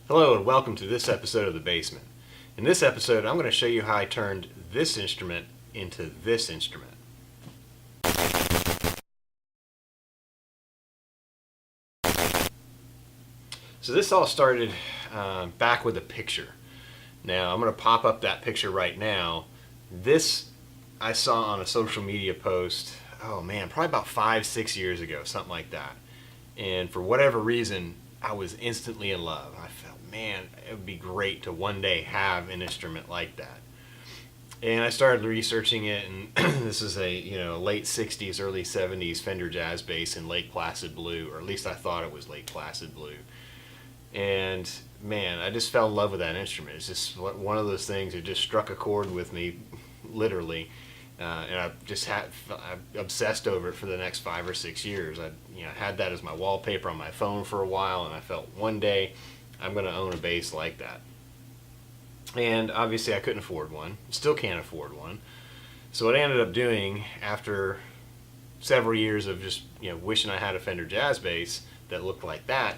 Hello and welcome to this episode of The Basement. In this episode, I'm going to show you how I turned this instrument into this instrument. So this all started back with a picture. Now I'm going to pop up that picture right now. This I saw on a social media post, oh man, probably about 5-6 years ago, something like that. And for whatever reason, I was instantly in love. I felt, man, it would be great to one day have an instrument like that. And I started researching it, and this is a late 60s, early 70s Fender Jazz Bass in Lake Placid blue, or at least I thought it was Lake Placid blue. And man, I just fell in love with that instrument. It's just one of those things that just struck a chord with me, literally. And I obsessed over it for the next 5 or 6 years. I had that as my wallpaper on my phone for a while, and I felt one day I'm going to own a bass like that. And obviously I couldn't afford one, still can't afford one. So what I ended up doing after several years of just wishing I had a Fender Jazz Bass that looked like that,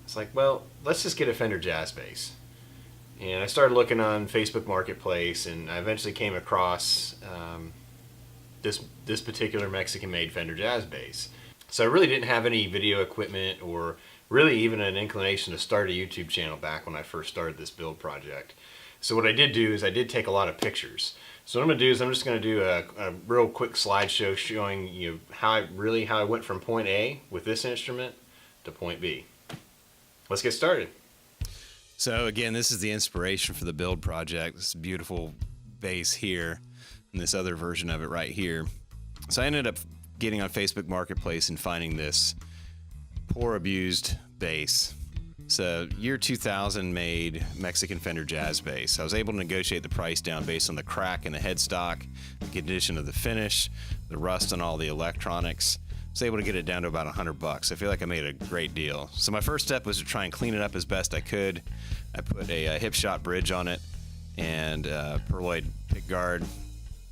it's like, well, let's just get a Fender Jazz Bass. And I started looking on Facebook Marketplace, and I eventually came across this particular Mexican-made Fender Jazz Bass. So I really didn't have any video equipment or really even an inclination to start a YouTube channel back when I first started this build project. So what I did do is I did take a lot of pictures. So what I'm going to do is I'm just going to do a real quick slideshow showing you how I went from point A with this instrument to point B. Let's get started. So again, this is the inspiration for the build project. This beautiful bass here and this other version of it right here. So I ended up getting on Facebook Marketplace and finding this poor abused bass. It's a year 2000 made Mexican Fender Jazz Bass. I was able to negotiate the price down based on the crack in the headstock, the condition of the finish, the rust on all the electronics. I was able to get it down to about $100. I feel like I made a great deal. So my first step was to try and clean it up as best I could. I put a hip shot bridge on it and perloid pick guard,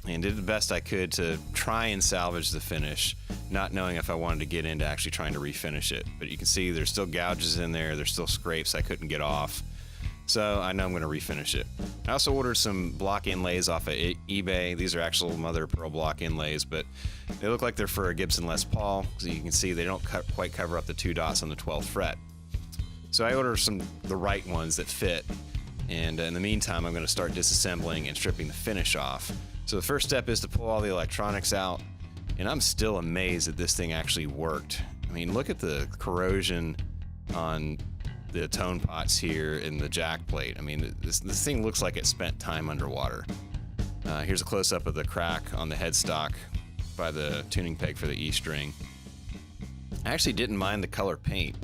and did the best I could to try and salvage the finish, not knowing if I wanted to get into actually trying to refinish it. But you can see there's still gouges in there, there's still scrapes I couldn't get off. So I know I'm going to refinish it. I also ordered some block inlays off of eBay. These are actual mother of pearl block inlays, but they look like they're for a Gibson Les Paul. So you can see they don't quite cover up the 2 dots on the 12th fret. So I ordered the right ones that fit. And in the meantime, I'm going to start disassembling and stripping the finish off. So the first step is to pull all the electronics out. And I'm still amazed that this thing actually worked. I mean, look at the corrosion on the tone pots here in the jack plate. I mean, this thing looks like it spent time underwater. Here's a close-up of the crack on the headstock by the tuning peg for the E string. I actually didn't mind the color paint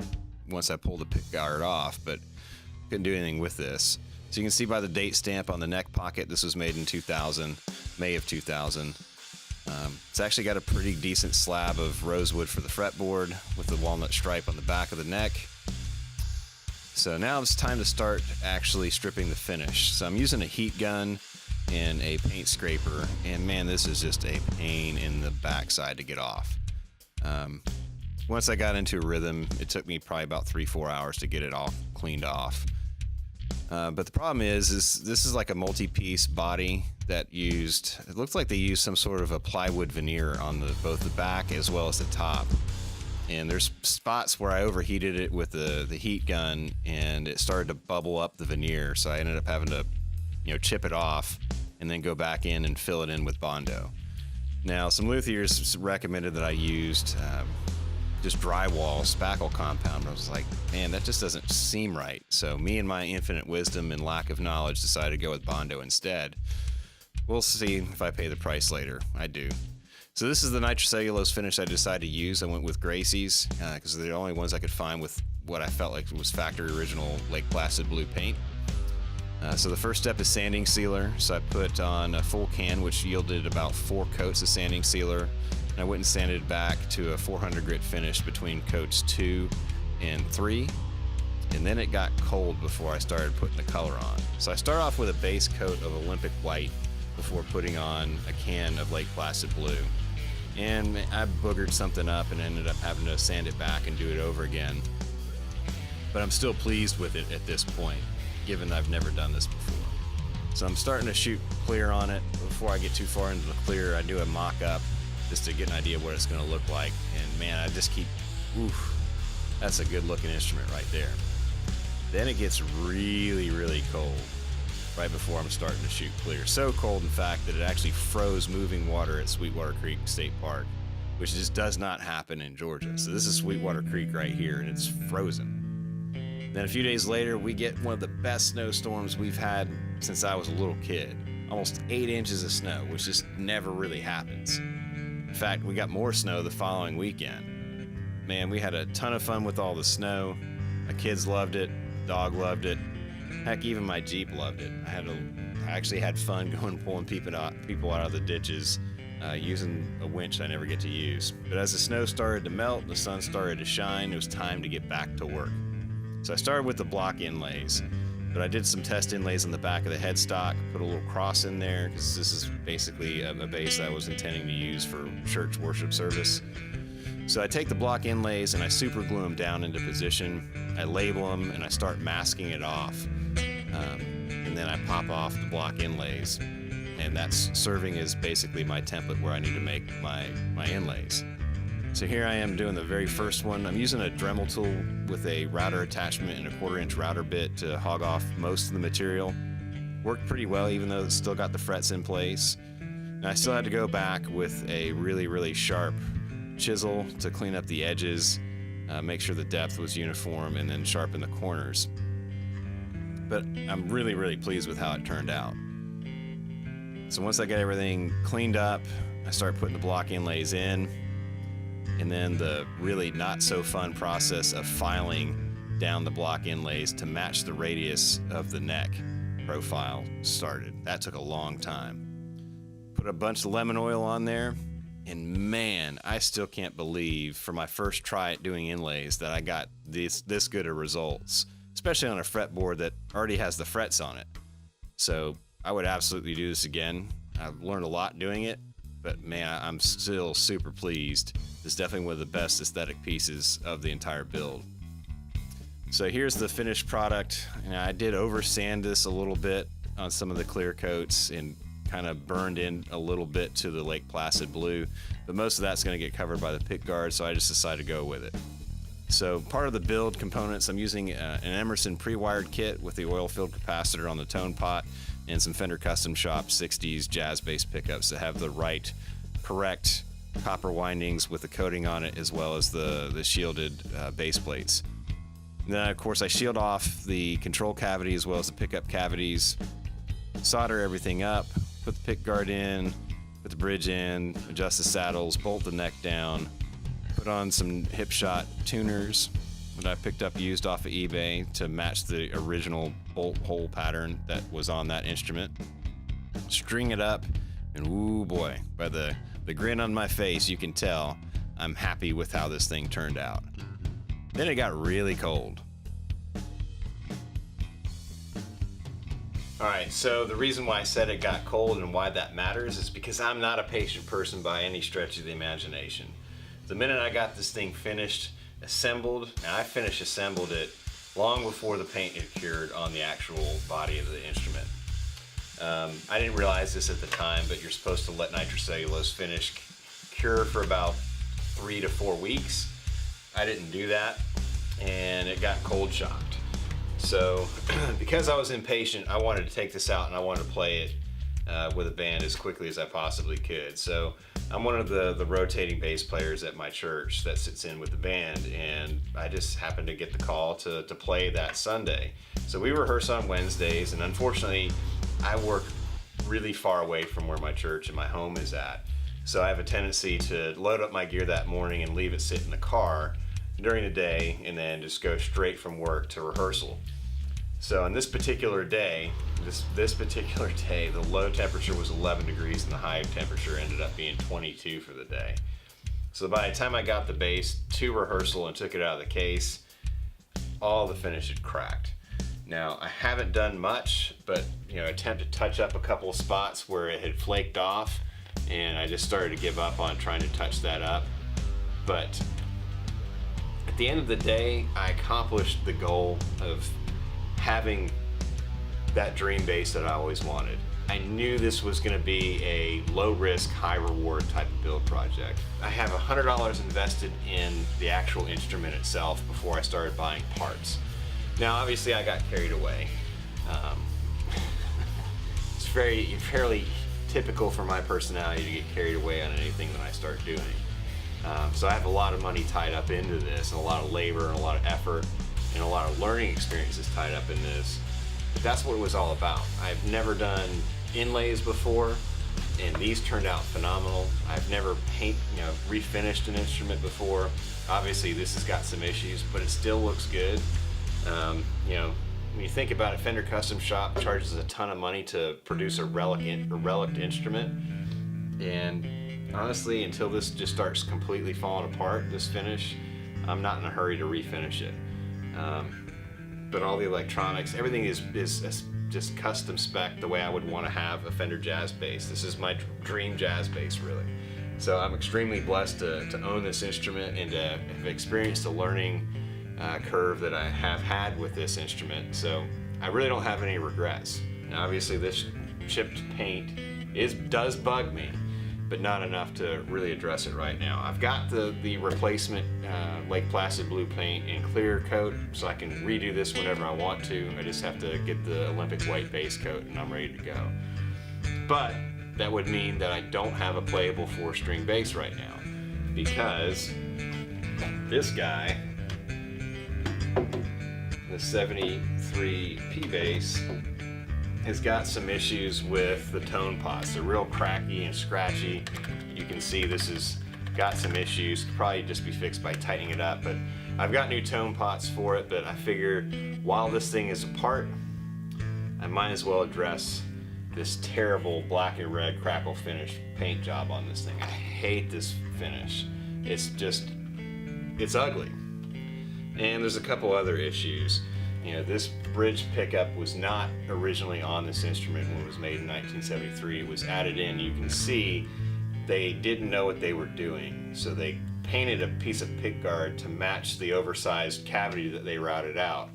once I pulled the pick guard off, but couldn't do anything with this. So you can see by the date stamp on the neck pocket, this was made in 2000, May of 2000. It's actually got a pretty decent slab of rosewood for the fretboard with the walnut stripe on the back of the neck. So now it's time to start actually stripping the finish. So I'm using a heat gun and a paint scraper, and man, this is just a pain in the backside to get off. Once I got into a rhythm, it took me probably about 3-4 hours to get it all cleaned off. But the problem is this is like a multi-piece body that it looks like they used some sort of a plywood veneer on both the back as well as the top. And there's spots where I overheated it with the heat gun, and it started to bubble up the veneer. So I ended up having to, chip it off and then go back in and fill it in with Bondo. Now, some luthiers recommended that I used just drywall spackle compound. I was like, man, that just doesn't seem right. So me and my infinite wisdom and lack of knowledge decided to go with Bondo instead. We'll see if I pay the price later. I do. So this is the nitrocellulose finish I decided to use. I went with Gracie's because they're the only ones I could find with what I felt like was factory original Lake Placid blue paint. So the first step is sanding sealer. So I put on a full can, which yielded about 4 coats of sanding sealer. And I went and sanded back to a 400 grit finish between coats 2 and 3. And then it got cold before I started putting the color on. So I start off with a base coat of Olympic white before putting on a can of Lake Placid blue. And I boogered something up and ended up having to sand it back and do it over again. but I'm still pleased with it at this point, given I've never done this before. So I'm starting to shoot clear on it. Before I get too far into the clear, I do a mock-up just to get an idea of what it's going to look like. And man, I just keep, oof, that's a good looking instrument right there. Then it gets really, really cold right before I'm starting to shoot clear. So cold, in fact, that it actually froze moving water at Sweetwater Creek State Park, which just does not happen in Georgia. So this is Sweetwater Creek right here, and it's frozen. Then a few days later, we get one of the best snowstorms we've had since I was a little kid. Almost 8 inches of snow, which just never really happens. In fact, we got more snow the following weekend. Man, we had a ton of fun with all the snow. My kids loved it. Dog loved it. Heck, even my Jeep loved it. I actually had fun going pulling people out of the ditches using a winch I never get to use. But as the snow started to melt, the sun started to shine, it was time to get back to work. So I started with the block inlays, but I did some test inlays on the back of the headstock, put a little cross in there, because this is basically a bass I was intending to use for church worship service. So I take the block inlays and I super glue them down into position. I label them and I start masking it off. And then I pop off the block inlays. And that's serving as basically my template where I need to make my inlays. So here I am doing the very first one. I'm using a Dremel tool with a router attachment and a 1/4-inch router bit to hog off most of the material. Worked pretty well, even though it's still got the frets in place. And I still had to go back with a really, really sharp chisel to clean up the edges, make sure the depth was uniform, and then sharpen the corners. But I'm really, really pleased with how it turned out. So once I got everything cleaned up, I start putting the block inlays in. And then the really not so fun process of filing down the block inlays to match the radius of the neck profile started. That took a long time. Put a bunch of lemon oil on there, and man, I still can't believe for my first try at doing inlays that I got this good of results, especially on a fretboard that already has the frets on it. So I would absolutely do this again. I've learned a lot doing it, but man, I'm still super pleased. It's definitely one of the best aesthetic pieces of the entire build. So here's the finished product. And I did over sand this a little bit on some of the clear coats and kind of burned in a little bit to the Lake Placid blue, but most of that's going to get covered by the pick guard, so I just decided to go with it. So part of the build components, I'm using an Emerson pre-wired kit with the oil-filled capacitor on the tone pot and some Fender Custom Shop 60s jazz bass pickups that have the right, correct copper windings with the coating on it, as well as the shielded base plates. And then, of course, I shield off the control cavity as well as the pickup cavities, solder everything up, put the pick guard in, put the bridge in, adjust the saddles, bolt the neck down, put on some hip shot tuners that I picked up used off of eBay to match the original bolt hole pattern that was on that instrument. String it up, and ooh boy, by the grin on my face, you can tell I'm happy with how this thing turned out. Then it got really cold. All right, so the reason why I said it got cold and why that matters is because I'm not a patient person by any stretch of the imagination. The minute I got this thing finished, assembled, and I finished assembled it long before the paint had cured on the actual body of the instrument. I didn't realize this at the time, but you're supposed to let nitrocellulose finish cure for about 3 to 4 weeks. I didn't do that, and it got cold shocked. So because I was impatient, I wanted to take this out and I wanted to play it with a band as quickly as I possibly could. So I'm one of the rotating bass players at my church that sits in with the band, and I just happened to get the call to play that Sunday. So we rehearse on Wednesdays, and unfortunately I work really far away from where my church and my home is at. So I have a tendency to load up my gear that morning and leave it sit in the car during the day and then just go straight from work to rehearsal. So on this particular day, the low temperature was 11 degrees and the high temperature ended up being 22 for the day. So by the time I got the bass to rehearsal and took it out of the case, all the finish had cracked. Now, I haven't done much, but attempt to touch up a couple of spots where it had flaked off, and I just started to give up on trying to touch that up. But at the end of the day, I accomplished the goal of having that dream bass that I always wanted. I knew this was going to be a low risk, high reward type of build project. I have $100 invested in the actual instrument itself before I started buying parts. Now, obviously, I got carried away. It's fairly typical for my personality to get carried away on anything that I start doing. So I have a lot of money tied up into this, and a lot of labor, and a lot of effort, and a lot of learning experiences tied up in this. But that's what it was all about. I've never done inlays before, and these turned out phenomenal. I've never refinished an instrument before. Obviously, this has got some issues, but it still looks good. When you think about it, Fender Custom Shop charges a ton of money to produce a relic instrument, and honestly, until this just starts completely falling apart, this finish, I'm not in a hurry to refinish it. But all the electronics, everything is just custom spec the way I would want to have a Fender Jazz Bass. This is my dream jazz bass, really. So I'm extremely blessed to own this instrument and to have experienced the learning curve that I have had with this instrument. So I really don't have any regrets. Now, obviously, this chipped paint does bug me, but not enough to really address it right now. I've got the replacement Lake Placid blue paint in clear coat, so I can redo this whenever I want to. I just have to get the Olympic white base coat and I'm ready to go. But that would mean that I don't have a playable 4-string bass right now, because this guy, the 73 P bass, has got some issues with the tone pots. They're real cracky and scratchy. You can see this has got some issues. Could probably just be fixed by tightening it up, but I've got new tone pots for it. But I figure while this thing is apart, I might as well address this terrible black and red crackle finish paint job on this thing. I hate this finish. It's ugly. And there's a couple other issues. This bridge pickup was not originally on this instrument when it was made in 1973. It was added in. You can see they didn't know what they were doing, so they painted a piece of pickguard to match the oversized cavity that they routed out.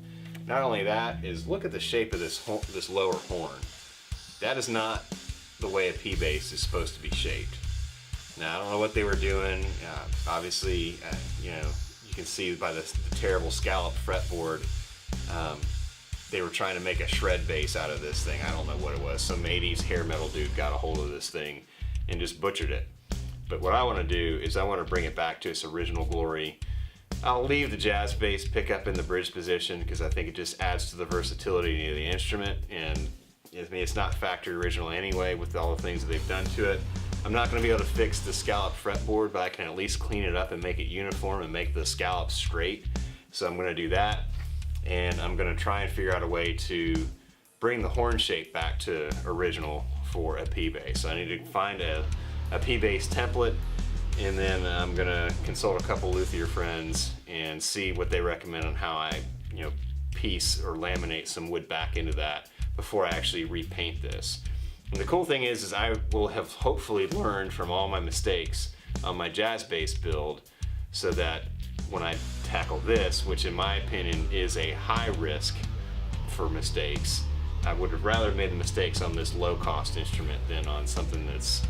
Not only that, is look at the shape of this lower horn. That is not the way a P bass is supposed to be shaped. Now, I don't know what they were doing. Obviously, you can see by the terrible scallop fretboard, they were trying to make a shred bass out of this thing. I don't know what it was. Some 80s hair metal dude got a hold of this thing and just butchered it. But what I want to do is I want to bring it back to its original glory. I'll leave the jazz bass pickup in the bridge position because I think it just adds to the versatility of the instrument, and it's not factory original anyway with all the things that they've done to it. I'm not going to be able to fix the scallop fretboard, but I can at least clean it up and make it uniform and make the scallops straight. So I'm going to do that, and I'm going to try and figure out a way to bring the horn shape back to original for a P bass. So I need to find a P bass template, and then I'm going to consult a couple luthier friends and see what they recommend on how I piece or laminate some wood back into that before I actually repaint this. And the cool thing is I will have hopefully learned from all my mistakes on my jazz bass build, so that when I tackle this, which in my opinion is a high risk for mistakes, I would have rather made the mistakes on this low cost instrument than on something that's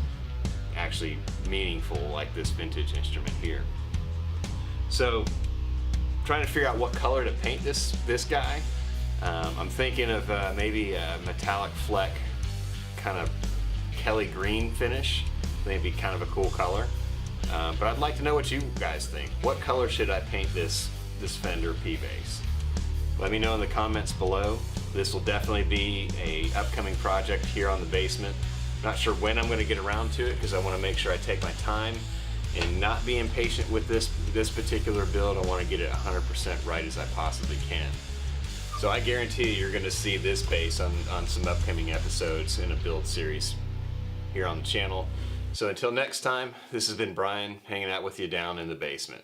actually meaningful like this vintage instrument here. So trying to figure out what color to paint this guy. I'm thinking of maybe a metallic fleck kind of Kelly green finish. Maybe kind of a cool color. But I'd like to know what you guys think. What color should I paint this Fender P bass? Let me know in the comments below. This will definitely be a upcoming project here on the Basement. Not sure when I'm going to get around to it because I want to make sure I take my time and not be impatient with this particular build. I want to get it 100% right as I possibly can. So I guarantee you're going to see this bass on some upcoming episodes in a build series here on the channel. So until next time, this has been Brian hanging out with you down in the basement.